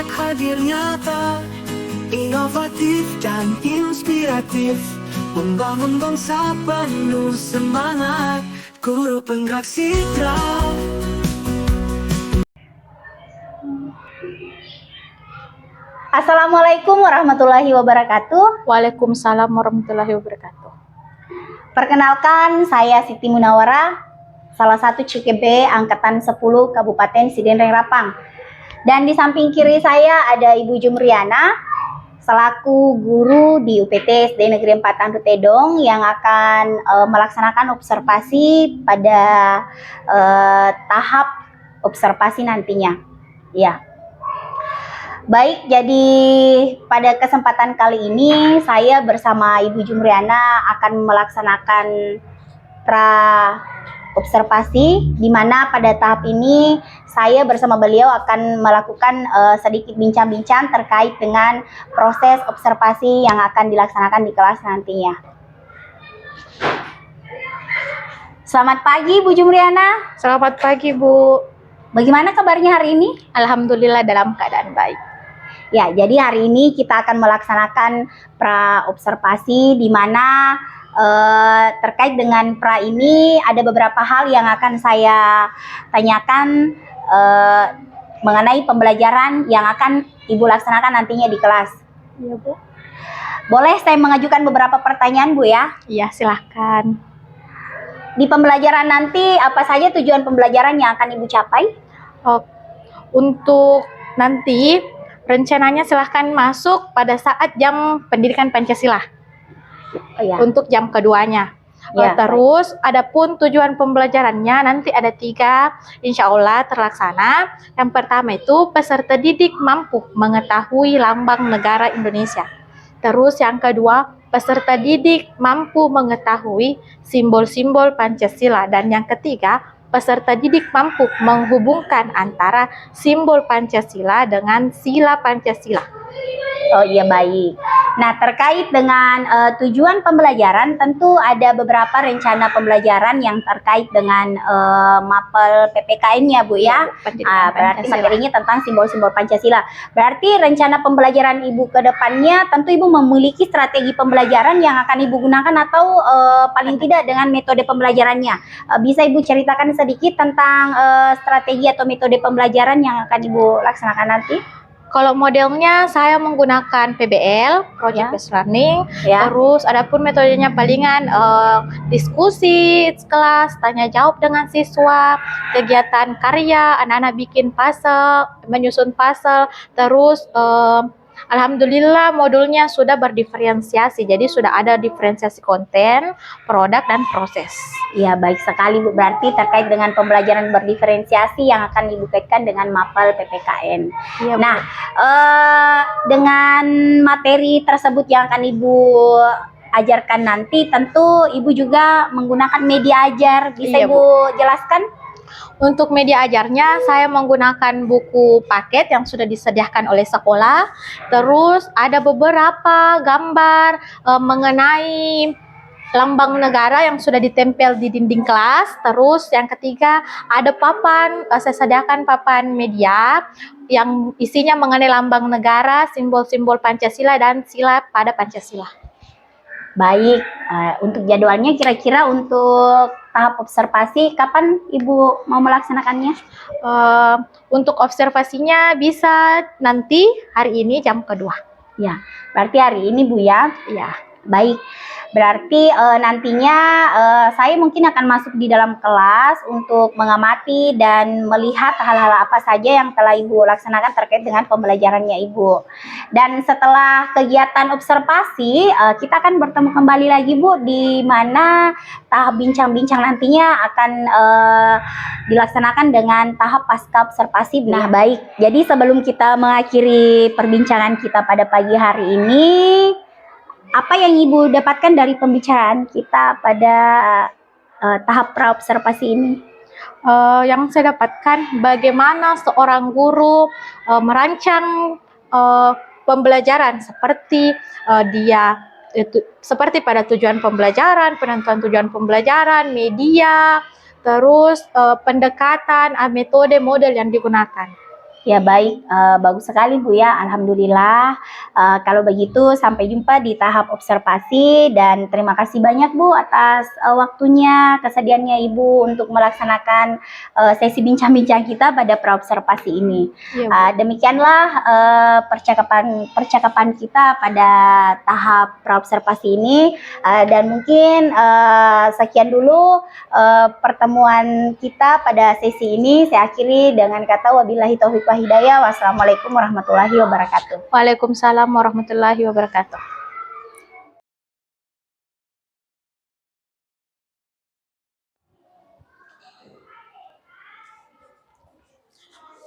Semangat hadir nyata, inovatif dan inspiratif, membangun bangsa penuh semangat. Guru penggerak Citra. Assalamualaikum warahmatullahi wabarakatuh. Waalaikumsalam warahmatullahi wabarakatuh. Perkenalkan, saya Siti Munawara, salah satu CKB Angkatan 10 Kabupaten Sidenreng Rapang. Dan di samping kiri saya ada Ibu Jumriana, selaku guru di UPT SD Negeri 4 Tandu Tedong yang akan melaksanakan observasi pada tahap observasi nantinya. Ya. Baik, jadi pada kesempatan kali ini saya bersama Ibu Jumriana akan melaksanakan pra observasi, di mana pada tahap ini saya bersama beliau akan melakukan sedikit bincang-bincang terkait dengan proses observasi yang akan dilaksanakan di kelas nantinya. Selamat pagi Bu Jumriana. Selamat pagi Bu. Bagaimana kabarnya hari ini? Alhamdulillah dalam keadaan baik. Ya, jadi hari ini kita akan melaksanakan pra observasi, di mana terkait dengan pra ini ada beberapa hal yang akan saya tanyakan mengenai pembelajaran yang akan Ibu laksanakan nantinya di kelas. Iya Bu. Boleh saya mengajukan beberapa pertanyaan Bu ya? Iya silahkan. Di pembelajaran nanti apa saja tujuan pembelajaran yang akan Ibu capai? Oh, untuk nanti rencananya silahkan masuk pada saat jam pendidikan Pancasila. Oh, ya. Untuk jam keduanya. Ya, Terus adapun tujuan pembelajarannya nanti ada 3, insya Allah terlaksana. Yang pertama itu peserta didik mampu mengetahui lambang negara Indonesia. Terus yang kedua, peserta didik mampu mengetahui simbol-simbol Pancasila. Dan yang ketiga, peserta didik mampu menghubungkan antara simbol Pancasila dengan sila Pancasila. Oh iya, baik. Nah, terkait dengan tujuan pembelajaran, tentu ada beberapa rencana pembelajaran yang terkait dengan mapel PPKN-nya Bu ya. Berarti materinya tentang simbol-simbol Pancasila. Berarti rencana pembelajaran Ibu ke depannya tentu Ibu memiliki strategi pembelajaran yang akan Ibu gunakan atau paling tidak dengan metode pembelajarannya. Bisa Ibu ceritakan sedikit tentang strategi atau metode pembelajaran yang akan Ibu laksanakan nanti? Kalau modelnya saya menggunakan PBL, Project Based Learning. Ya. Terus adapun metodenya palingan diskusi kelas, tanya jawab dengan siswa, kegiatan karya, anak-anak bikin puzzle, menyusun puzzle. Terus alhamdulillah modulnya sudah berdiferensiasi, jadi sudah ada diferensiasi konten, produk, dan proses. Ya, baik sekali Bu. Berarti terkait dengan pembelajaran berdiferensiasi yang akan Ibu kaitkan dengan mapel PPKN. Ya, nah, dengan materi tersebut yang akan Ibu ajarkan nanti, tentu Ibu juga menggunakan media ajar. Bisa Iya, Ibu jelaskan? Untuk media ajarnya, saya menggunakan buku paket yang sudah disediakan oleh sekolah. Terus ada beberapa gambar mengenai lambang negara yang sudah ditempel di dinding kelas. Terus yang ketiga ada papan, saya sediakan papan media yang isinya mengenai lambang negara, simbol-simbol Pancasila, dan sila pada Pancasila. Baik, untuk jadwalnya kira-kira untuk tahap observasi kapan Ibu mau melaksanakannya? Untuk observasinya bisa nanti hari ini jam kedua. Ya, berarti hari ini Bu ya? Ya. Baik, berarti nantinya saya mungkin akan masuk di dalam kelas untuk mengamati dan melihat hal-hal apa saja yang telah Ibu laksanakan terkait dengan pembelajarannya Ibu. Dan setelah kegiatan observasi, kita akan bertemu kembali lagi Bu, di mana tahap bincang-bincang nantinya akan dilaksanakan dengan tahap pasca observasi. Nah, baik, jadi sebelum kita mengakhiri perbincangan kita pada pagi hari ini, apa yang Ibu dapatkan dari pembicaraan kita pada tahap pra-observasi ini? Yang saya dapatkan bagaimana seorang guru merancang pembelajaran seperti seperti pada tujuan pembelajaran, penentuan tujuan pembelajaran, media, terus pendekatan, metode, model yang digunakan. Ya baik, bagus sekali Bu ya, alhamdulillah. Kalau begitu sampai jumpa di tahap observasi dan terima kasih banyak Bu atas waktunya, kesediaannya Ibu untuk melaksanakan sesi bincang-bincang kita pada praobservasi ini. Iya, Bu. Demikianlah percakapan kita pada tahap praobservasi ini. Dan mungkin sekian dulu pertemuan kita pada sesi ini. Saya akhiri dengan kata wabillahi taufiq wa hidayah. Wassalamualaikum warahmatullahi wabarakatuh. Waalaikumsalam warahmatullahi wabarakatuh.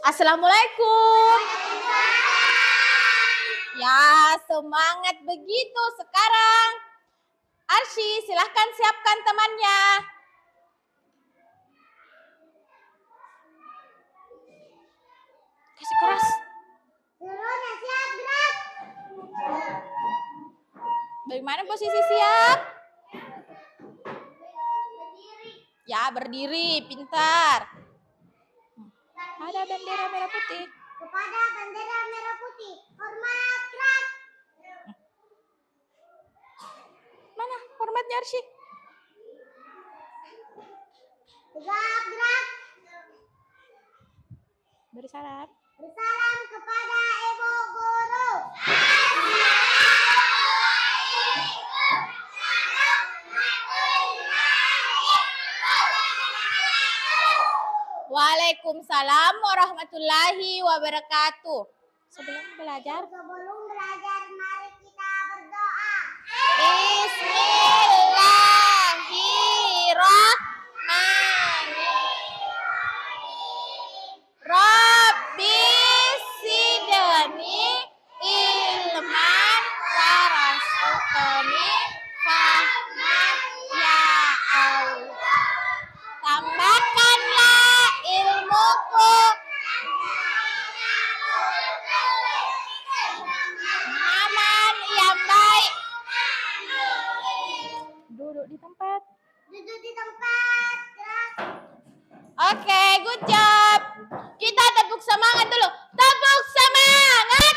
Assalamualaikum. Ya, semangat begitu sekarang. Arsy, silahkan siapkan temannya. Kasih keras. Seluruhnya siap gerak. Bagaimana posisi siap? Berdiri. Ya, berdiri, pintar. Ada bendera merah putih. Kepada bendera merah putih. Hormat gerak. Mana hormatnya Arsy? Tegak gerak. Beri salam. Bersalam kepada Ibu Guru. Waalaikumsalam warahmatullahi wabarakatuh. Sebelum belajar, Sebelum belajar, mari kita berdoa. Bismillahirrahmanirrahim. Rabbi sidani ilman warasuqani fahman ya Allah. Tambahkanlah ilmuku, aman yang baik. Duduk di tempat. Duduk di tempat. Gerak. Oke, good job. Kita tepuk semangat dulu. Tepuk semangat.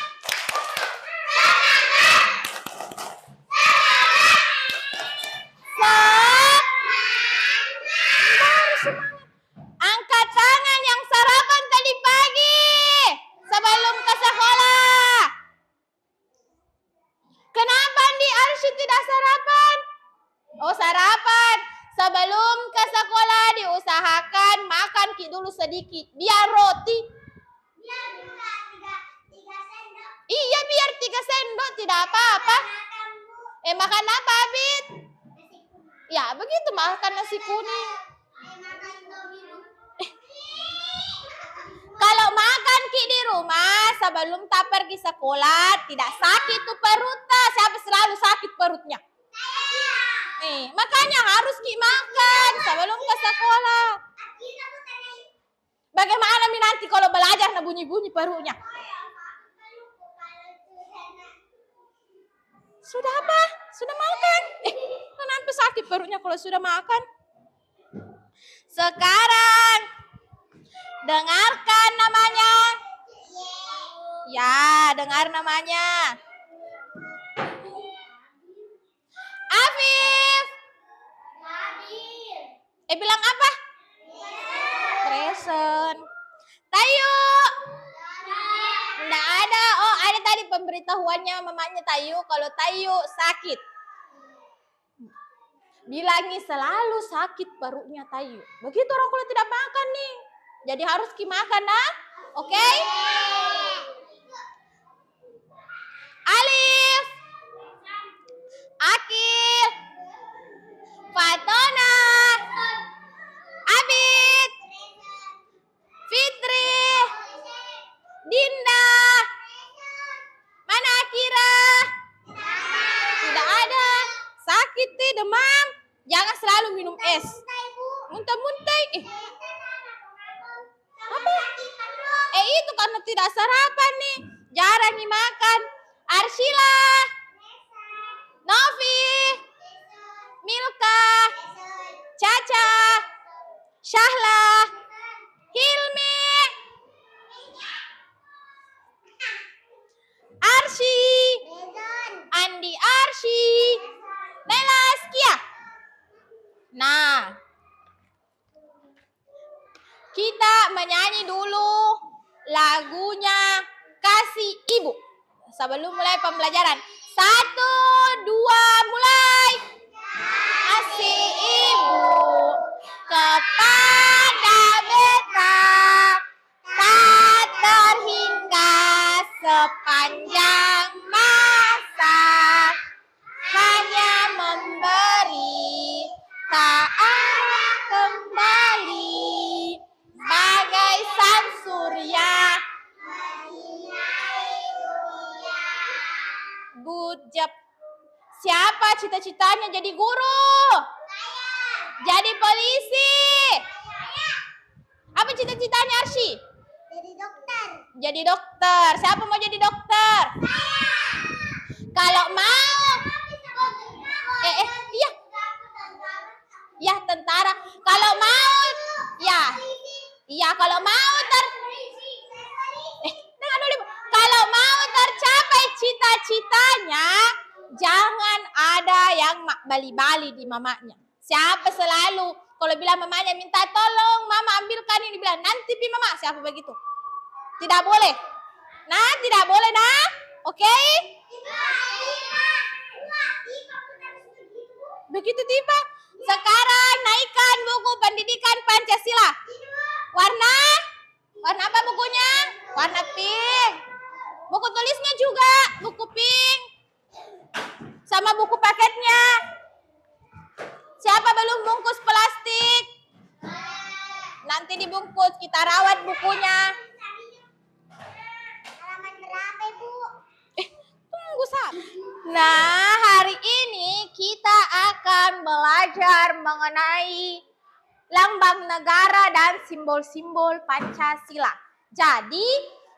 Angkat tangan yang sarapan tadi pagi sebelum ke sekolah. Kenapa Andi Arsy tidak sarapan? Oh, sarapan. Sebelum ke sekolah diusahakan makan dulu sedikit. Biar roti. Biar juga tiga sendok. Iya, biar 3 sendok tidak apa-apa. Makan, Bu. Makan apa, Abid? Nasi kuning. Ya, begitu makan nasi kuning. Makan Indomie, Bu. Kalau makan di rumah sebelum tak pergi sekolah tidak sakit tuh perutnya. Siapa selalu sakit perutnya? Makanya harus makan sebelum ke sekolah. Akhirnya aku tanya. Bagaimana nanti kalau belajar na bunyi-bunyi perutnya? Sudah apa? Sudah makan? Kenapa sakit perutnya kalau sudah makan? Sekarang dengarkan namanya. Ya, dengar namanya. Afif. Bilang apa? Present. Tayu. Nggak ada. Oh, ada tadi pemberitahuannya mamanya Tayu. Kalau Tayu sakit. Bilangi selalu sakit perutnya Tayu. Begitu orang kalau tidak makan nih. Jadi harus makan, nah. Oke? Alif. Akil. Fatona. Abid. Fitri. Dinda. Mana Akira? Tidak ada. Sakit nih, demam. Jangan selalu minum es. Muntah-muntah. Apa? Itu karena tidak sarapan nih. Jarang nih makan. Arsila. Novi. Milka. Caca. Syahla. Hilmi. Arsy, Rezon. Andi Arsy, Nela Askia. Nah, kita menyanyi dulu lagunya Kasih Ibu sebelum mulai pembelajaran. 1, 2, mulai. Kasih Ibu kepada beta tak terhingga sepanjang masa, hanya memberi tak ada kembali, bagai sang surya. Good job. Siapa cita-citanya jadi guru? Jadi polisi. Apa cita-citanya Arsy? Jadi dokter. Jadi dokter. Siapa mau jadi dokter? Kalau mau, iya, ya tentara. Kalau mau, ya kalau mau dengar dulu. Kalau mau tercapai cita-citanya, jangan ada yang bali-bali di mamanya. Siapa selalu kalau bilang mamanya minta tolong, mama ambilkan ini, bilang nanti pi mama. Siapa begitu? Tidak boleh. Nah, tidak boleh nah. Oke? Begitu tiba. Sekarang naikkan buku pendidikan Pancasila. Warna apa bukunya? Warna pink. Buku tulisnya juga buku pink. Sama buku paketnya. Siapa belum bungkus plastik? Nanti dibungkus, kita rawat bukunya. Halaman berapa, Ibu? Tunggu sabar. Nah, hari ini kita akan belajar mengenai lambang negara dan simbol-simbol Pancasila. Jadi,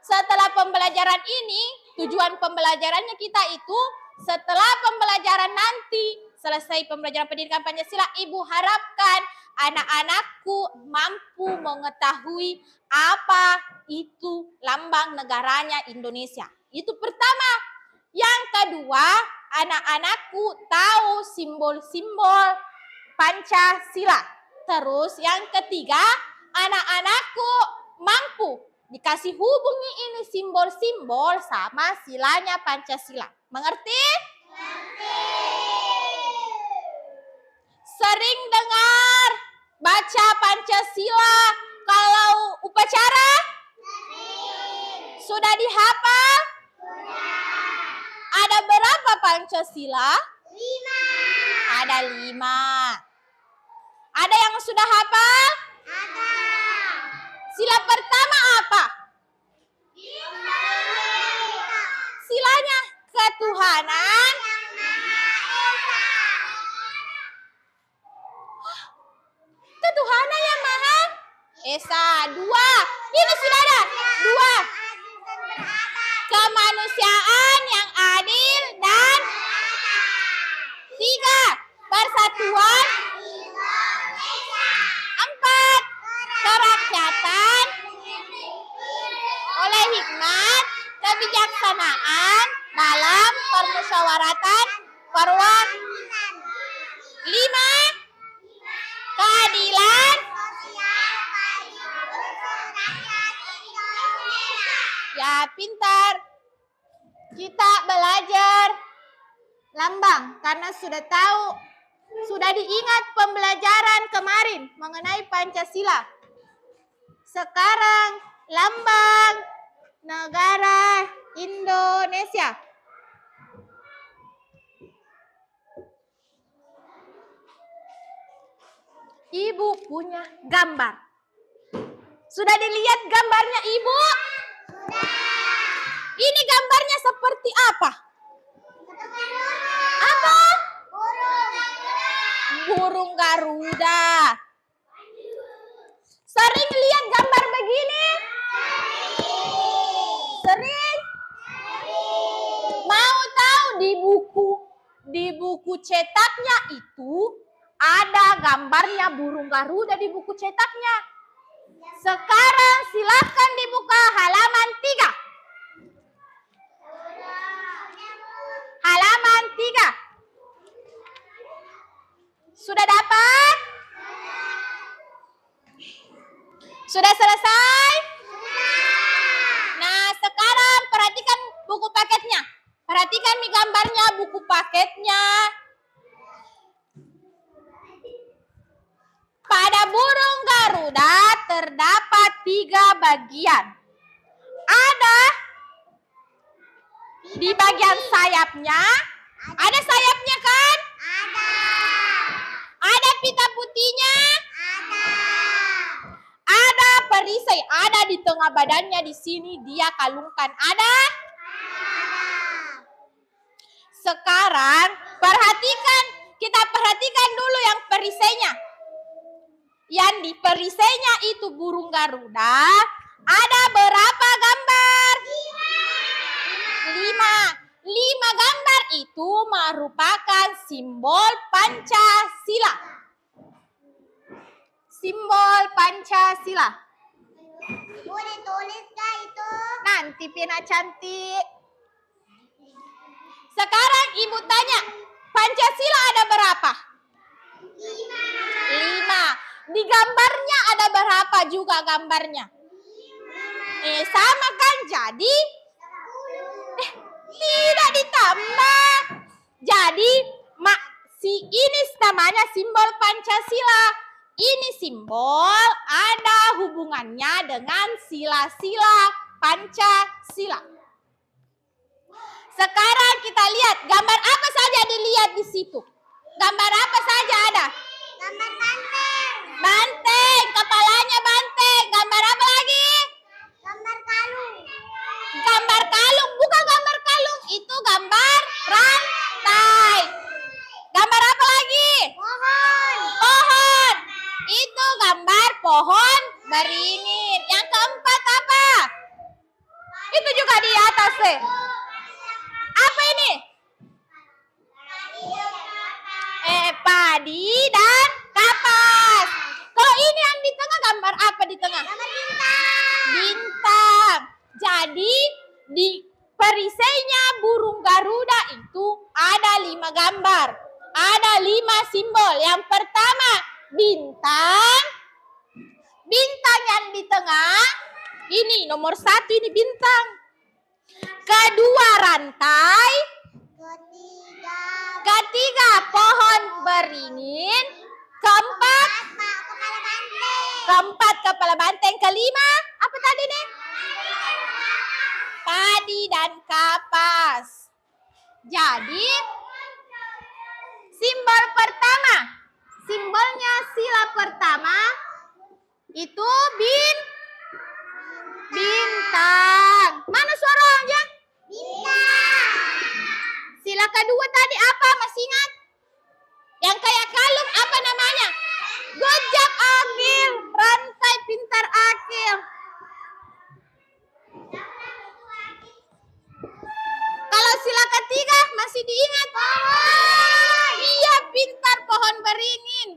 setelah pembelajaran ini, tujuan pembelajarannya kita itu setelah pembelajaran nanti, selesai pembelajaran pendidikan Pancasila, Ibu harapkan anak-anakku mampu mengetahui apa itu lambang negaranya Indonesia. Itu pertama. Yang kedua, anak-anakku tahu simbol-simbol Pancasila. Terus yang ketiga, anak-anakku mampu dikasih hubungi ini simbol-simbol sama silanya Pancasila. Mengerti? Sering dengar baca Pancasila kalau upacara? Sudah dihafal? Ada berapa Pancasila? 5. Ada 5. Ada yang sudah hafal? Ada. Sila pertama apa? Silanya ketuhanan. Ketuhanan yang Maha Esa. 2. Ini sudah ada. 2. Kemanusiaan yang adil dan 3. Persatuan. 4. Kerakyatan oleh hikmat kebijaksanaan dalam permusyawaratan perwakilan. 5. Keadilan. Ya, pintar. Kita belajar lambang karena sudah tahu, sudah diingat pembelajaran kemarin mengenai Pancasila. Sekarang lambang negara Indonesia. Ibu punya gambar. Sudah dilihat gambarnya Ibu? Ini gambarnya seperti apa? Apa? Burung Garuda. Sering lihat gambar begini? Sering? Mau tahu di buku cetaknya itu ada gambarnya burung Garuda di buku cetaknya. Sekarang silakan dibuka halaman 3. Sudah selesai? Nah, sekarang perhatikan buku paketnya. Perhatikan nih gambarnya buku paketnya. Pada burung Garuda terdapat 3 bagian. Ada di bagian sayapnya. Ada sayapnya kan? Ada pita putihnya? Ada perisai, ada di tengah badannya di sini dia kalungkan. Ada? Sekarang kita perhatikan dulu yang perisainya. Yang di perisainya itu burung Garuda, ada berapa gambar? 5 gambar itu merupakan simbol Pancasila. Simbol Pancasila. Boleh tulis gak itu? Nanti Pina cantik. Sekarang ibu tanya, Pancasila ada berapa? 5. Di gambarnya ada berapa juga gambarnya? Sama kan? Jadi tidak ditambah. Jadi ini namanya simbol Pancasila. Ini simbol ada hubungannya dengan sila-sila Pancasila. Sekarang kita lihat gambar apa saja dilihat di situ. Gambar apa saja ada? Gambar banteng. Banteng, kepalanya banteng. Gambar apa lagi? Gambar kalung. Gambar kalung, bukan gambar kalung, itu gambar rantai. Gambar apa lagi? Pohon. Pohon. Itu gambar pohon beringin. Yang keempat apa? Itu juga di atas deh. Apa ini? Padi dan kapas. Kalau ini yang di tengah gambar apa di tengah? Gambar bintang. Bintang. Jadi di perisainya burung Garuda itu ada 5 gambar. Ada 5 simbol. Yang pertama bintang. Bintang yang di tengah. Ini nomor 1 ini bintang. Kedua rantai. Ketiga pohon beringin. Keempat kepala banteng. Kelima apa tadi nih? Padi dan kapas. Jadi simbol pertama, simbolnya sila pertama itu bintang. Mana suaranya? Bintang. Sila kedua tadi apa? Masih ingat? Yang kayak kalung apa namanya? Gojak akil, rantai pintar akil. Kalau sila ketiga masih diingat? Pohon. Iya, pintar pohon beringin.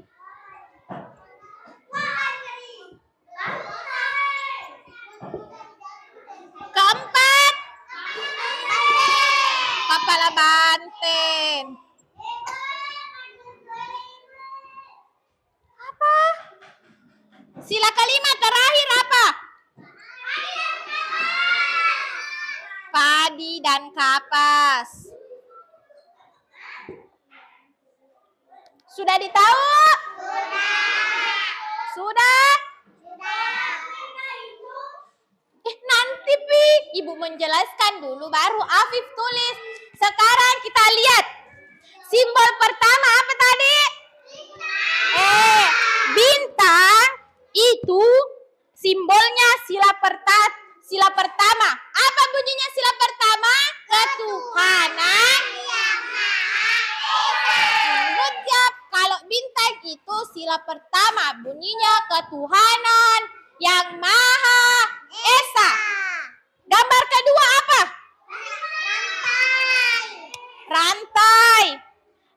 Keempat, kepala banteng. Apa? Sila kelima terakhir apa? Padi dan kapas. Sudah ditahu? Sudah? Nanti Pi, Ibu menjelaskan dulu baru Afif tulis. Sekarang kita lihat. Simbol pertama apa tadi? Bintang itu simbolnya sila pertama. Apa bunyinya sila pertama? Ketuhanan. Good job. Kalau bintang itu sila pertama, bunyinya ketuhanan yang Maha Esa. Gambar kedua apa? Rantai.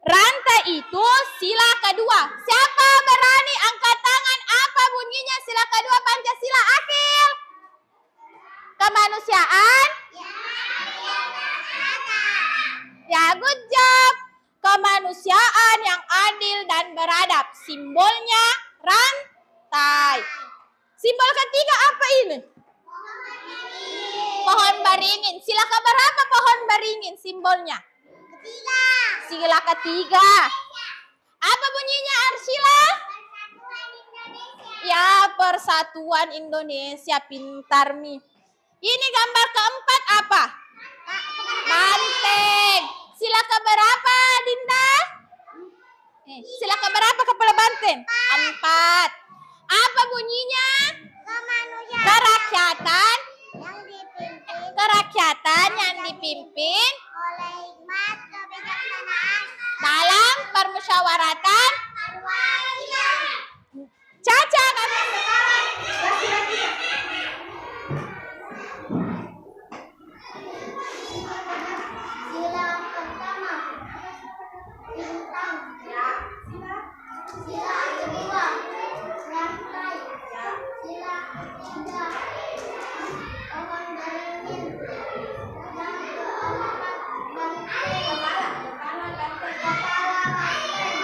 Rantai itu sila kedua. Siapa berani angkat tangan? Apa bunyinya sila kedua Pancasila? Akil. Kemanusiaan. Ya, good job. Kemanusiaan yang adil dan beradab. Simbolnya rantai. Simbol ketiga apa ini? Pohon beringin. Sila keberapa pohon beringin simbolnya? Ketiga. Sila ketiga. Apa bunyinya Arsila? Persatuan Indonesia. Ya, Persatuan Indonesia. Pintar Mi. Ini gambar keempat apa? Banteng. Sila keberapa Dinda? Sila keberapa kepala banteng? 4. Apa bunyinya? Kemanusiaan Kerakyatan. yang dipimpin Yang dipimpin oleh hikmat kebijaksanaan dalam permusyawaratan. perwakilan. Caca kan? Sila pertama bintang. Sila kedua rantai. Sila ketiga pohon beringin. Yang keempat banteng. Kepala banteng.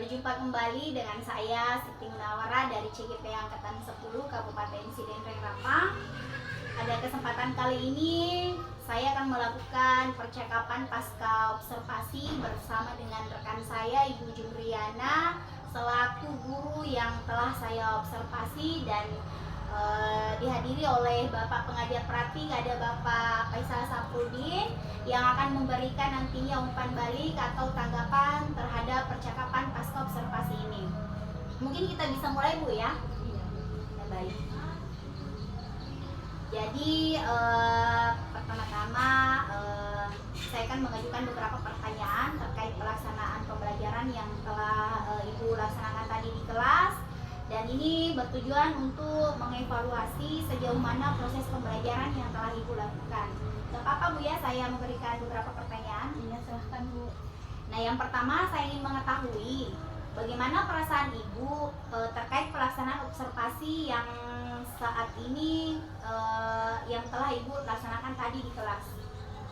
Berjumpa kembali dengan saya Siti Munawara dari CGP Angkatan 10 Kabupaten Sidenreng Rempang. Pada kesempatan kali ini saya akan melakukan percakapan pasca observasi bersama dengan rekan saya Ibu Jumriana selaku guru yang telah saya observasi, dan dihadiri oleh Bapak Pengajar Praktik, ada Bapak Faisal Saprudin yang akan memberikan nantinya umpan balik atau tanggapan terhadap percakapan pasca observasi ini. Mungkin kita bisa mulai, Bu, ya? Iya. Ya, baik. Jadi pertama-tama saya akan mengajukan beberapa pertanyaan terkait pelaksanaan pembelajaran yang telah Ibu laksanakan tadi di kelas. Dan ini bertujuan untuk mengevaluasi sejauh mana proses pembelajaran yang telah Ibu lakukan. Gak apa-apa, Bu, ya, saya memberikan beberapa pertanyaan. Iya, silahkan, Bu. Nah, yang pertama saya ingin mengetahui bagaimana perasaan Ibu terkait pelaksanaan observasi yang saat ini yang telah Ibu laksanakan tadi di kelas.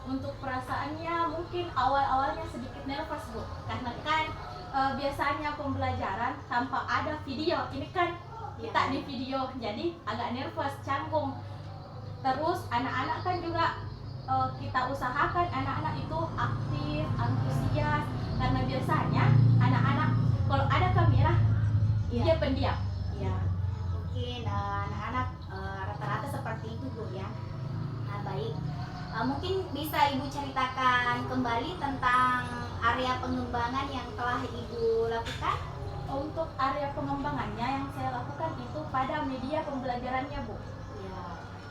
Untuk perasaannya mungkin awal-awalnya sedikit nervous, Bu, karena kan biasanya pembelajaran tanpa ada video, ini kan kita di video, jadi agak nervous, canggung. Terus anak-anak kan juga kita usahakan anak-anak itu aktif, antusias, karena biasanya anak-anak kalau ada kamera dia pendiam. Ya, mungkin anak-anak rata-rata seperti itu, Bu, ya. Nah, baik. Mungkin bisa Ibu ceritakan kembali tentang area pengembangan yang telah Ibu lakukan? Untuk area pengembangannya yang saya lakukan itu pada media pembelajarannya, Bu. Ya.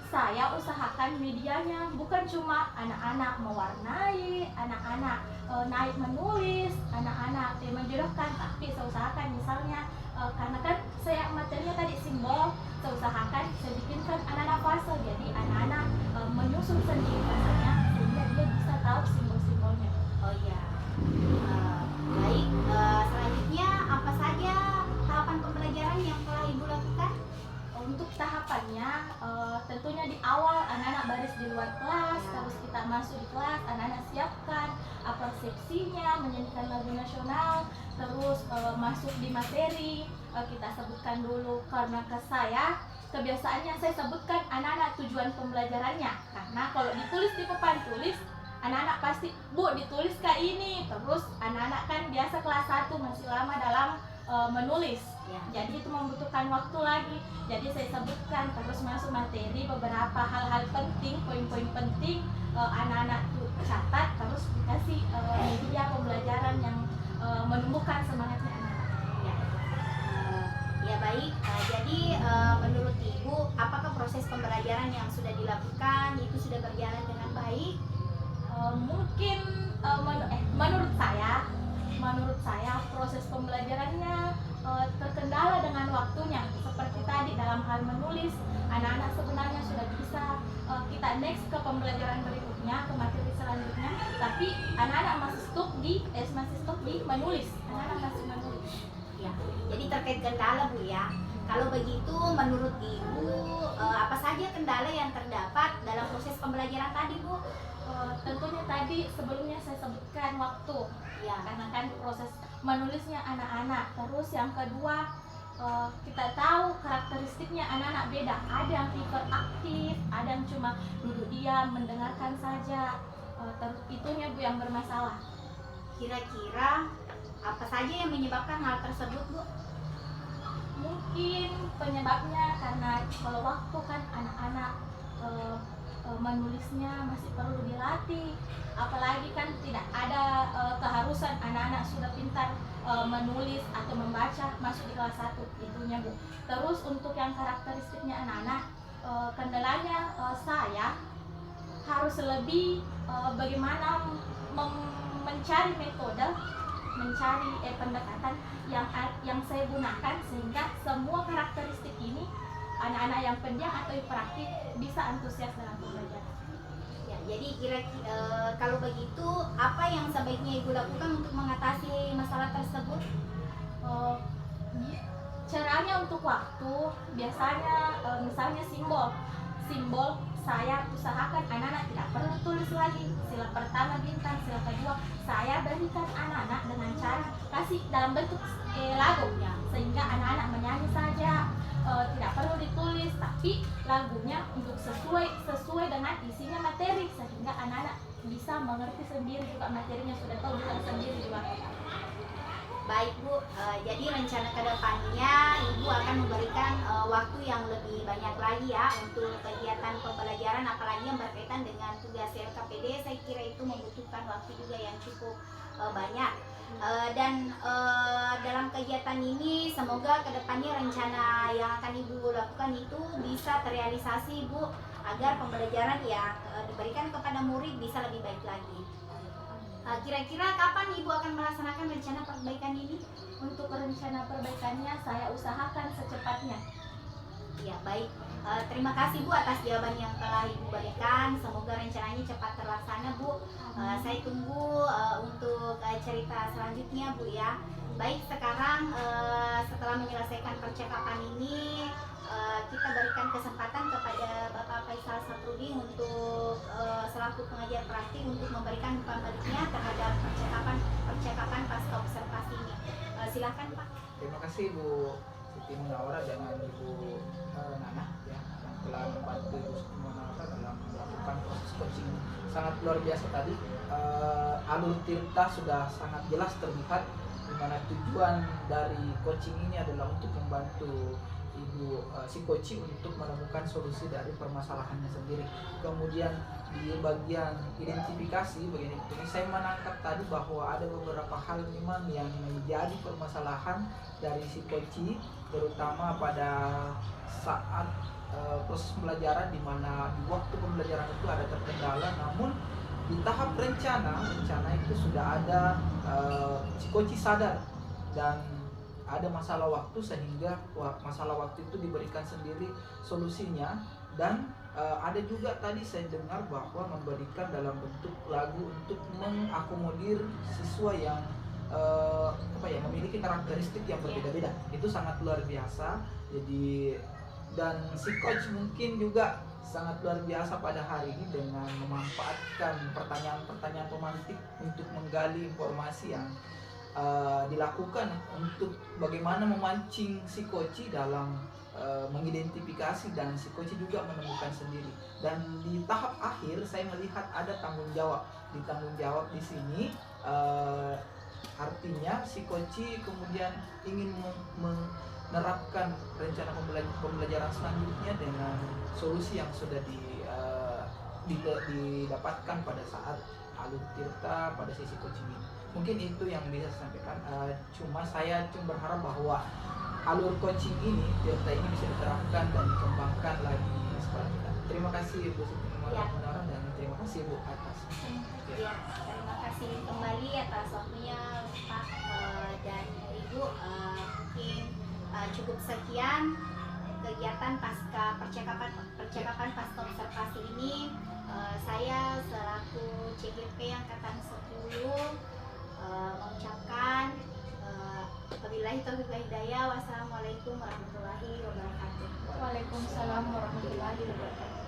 Saya usahakan medianya bukan cuma anak-anak mewarnai, anak-anak naik menulis, anak-anak menjodohkan, tapi saya usahakan misalnya karena kan saya materinya tadi simbol, saya usahakan saya bikinkan anak-anak fase, jadi anak-anak menyusun sendiri rasanya sehingga dia bisa tahu simbol-simbolnya. Oh, ya. Baik. Selanjutnya apa saja tahapan pembelajaran yang telah Ibu lakukan? Untuk tahapannya tentunya di awal anak-anak baris di luar kelas, terus kita masuk di kelas, anak-anak siapkan persepsinya, menyanyikan lagu nasional, terus masuk di materi, kita sebutkan dulu, karena kebiasaannya saya sebutkan anak-anak tujuan pembelajarannya, karena kalau ditulis di papan tulis anak-anak pasti, Bu, ditulis kayak ini, terus anak-anak kan biasa kelas 1 masih lama dalam menulis, Ya. jadi itu membutuhkan waktu lagi. Jadi saya sebutkan terus masuk materi beberapa hal-hal penting, poin-poin penting, anak-anak tuh catat, terus dikasih media pembelajaran yang menumbuhkan semangatnya anak-anak. Ya. Ya, baik. Jadi menurut Ibu, apakah proses pembelajaran yang sudah dilakukan itu sudah berjalan dengan baik? Mungkin menurut saya proses pembelajarannya terkendala dengan waktunya. Seperti tadi dalam hal menulis, anak-anak sebenarnya sudah bisa kita next ke pembelajaran berikutnya, ke materi selanjutnya, tapi anak-anak masih stuck di menulis. Anak-anak masih menulis. Ya. Jadi terkait kendala, Bu, ya. Kalau begitu menurut Ibu apa saja kendala yang terdapat dalam proses pembelajaran tadi, Bu? Tentunya tadi sebelumnya saya sebutkan waktu, Ya. karena kan proses menulisnya anak-anak. Terus yang kedua, kita tahu karakteristiknya anak-anak beda. Ada yang hiperaktif, ada yang cuma duduk diam mendengarkan saja. Itunya, Bu, yang bermasalah. Kira-kira apa saja yang menyebabkan hal tersebut, Bu? Mungkin penyebabnya karena kalau waktu kan anak-anak menulisnya masih perlu dilatih, apalagi kan tidak ada keharusan anak-anak sudah pintar menulis atau membaca masuk di kelas 1, itunya, Bu. Terus untuk yang karakteristiknya anak-anak, kendalanya saya harus lebih bagaimana mencari metode, mencari pendekatan yang saya gunakan sehingga semua karakteristik ini anak-anak yang pendiam atau hiperaktif bisa antusias dalam pembelajaran. Ya, jadi kira-kira kalau begitu apa yang sebaiknya Ibu lakukan untuk mengatasi masalah tersebut? Caranya untuk waktu biasanya misalnya simbol saya usahakan anak-anak tidak perlu tulis lagi. Sila pertama bintang, sila kedua saya berikan anak-anak dengan cara kasih dalam bentuk lagu ya, sehingga anak-anak menyanyi saja, tidak perlu ditulis, tapi lagunya untuk sesuai dengan isinya materi, sehingga anak-anak bisa mengerti sendiri juga materinya, sudah tahu bukan sendiri juga. Baik Bu, jadi rencana kedepannya Ibu akan memberikan waktu yang lebih banyak lagi ya untuk kegiatan pembelajaran, apalagi yang berkaitan dengan tugas LKPD. Saya kira itu membutuhkan waktu juga yang cukup banyak. Dan dalam kegiatan ini semoga kedepannya rencana yang akan Ibu lakukan itu bisa terrealisasi Bu, agar pembelajaran yang diberikan kepada murid bisa lebih baik lagi. Kira-kira kapan Ibu akan melaksanakan rencana perbaikan ini? Untuk rencana perbaikannya saya usahakan secepatnya. Ya baik, terima kasih Bu atas jawaban yang telah Ibu berikan. Semoga rencananya cepat terlaksana Bu. Saya tunggu untuk cerita selanjutnya Bu ya. Baik, sekarang setelah menyelesaikan percakapan ini, kita berikan kesempatan kepada Bapak Faisal Saprudi untuk selaku pengajar praktik untuk memberikan umpan baliknya terhadap percakapan pasca observasi ini. Silakan Pak. Terima kasih Bu Siti Munawara dan Ibu Nana ya, yang telah membantu Ibu Siti Munawara dalam melakukan proses coaching sangat luar biasa tadi. Alur Tirta sudah sangat jelas terlihat, di mana tujuan dari coaching ini adalah untuk membantu Ibu si coaching untuk menemukan solusi dari permasalahannya sendiri. Kemudian di bagian identifikasi bagian ini saya menangkap tadi bahwa ada beberapa hal memang yang menjadi permasalahan dari si coaching, terutama pada saat proses pembelajaran, di mana di waktu pembelajaran itu ada terkendala, namun di tahap rencana itu sudah ada si coaching sadar dan ada masalah waktu, sehingga masalah waktu itu diberikan sendiri solusinya. Dan ada juga tadi saya dengar bahwa memberikan dalam bentuk lagu untuk mengakomodir siswa yang memiliki karakteristik yang berbeda-beda. Itu sangat luar biasa. Jadi dan si coach mungkin juga sangat luar biasa pada hari ini dengan memanfaatkan pertanyaan-pertanyaan pemantik untuk menggali informasi yang dilakukan untuk bagaimana memancing si coach dalam mengidentifikasi, dan si coach juga menemukan sendiri. Dan di tahap akhir saya melihat ada tanggung jawab. Di tanggung jawab di sini artinya si coach kemudian ingin menerapkan rencana pembelajaran selanjutnya dengan solusi yang sudah didapatkan pada saat alur Tirta pada sesi coaching ini. Mungkin itu yang bisa saya sampaikan. Saya berharap bahwa alur coaching ini, Tirta ini bisa diterapkan dan dikembangkan lagi di sekolah kita. Terima kasih Bu Siti Munawara dan terima kasih Bu atas. Ya, terima kasih kembali atas waktunya Pak dan Ibu. Mungkin cukup sekian kegiatan pasca percakapan pasca observasi ini. Saya selaku CGP Angkatan 10 mengucapkan wabillahi taufiq wal hidayah. Wassalamualaikum warahmatullahi wabarakatuh. Waalaikumsalam warahmatullahi wabarakatuh.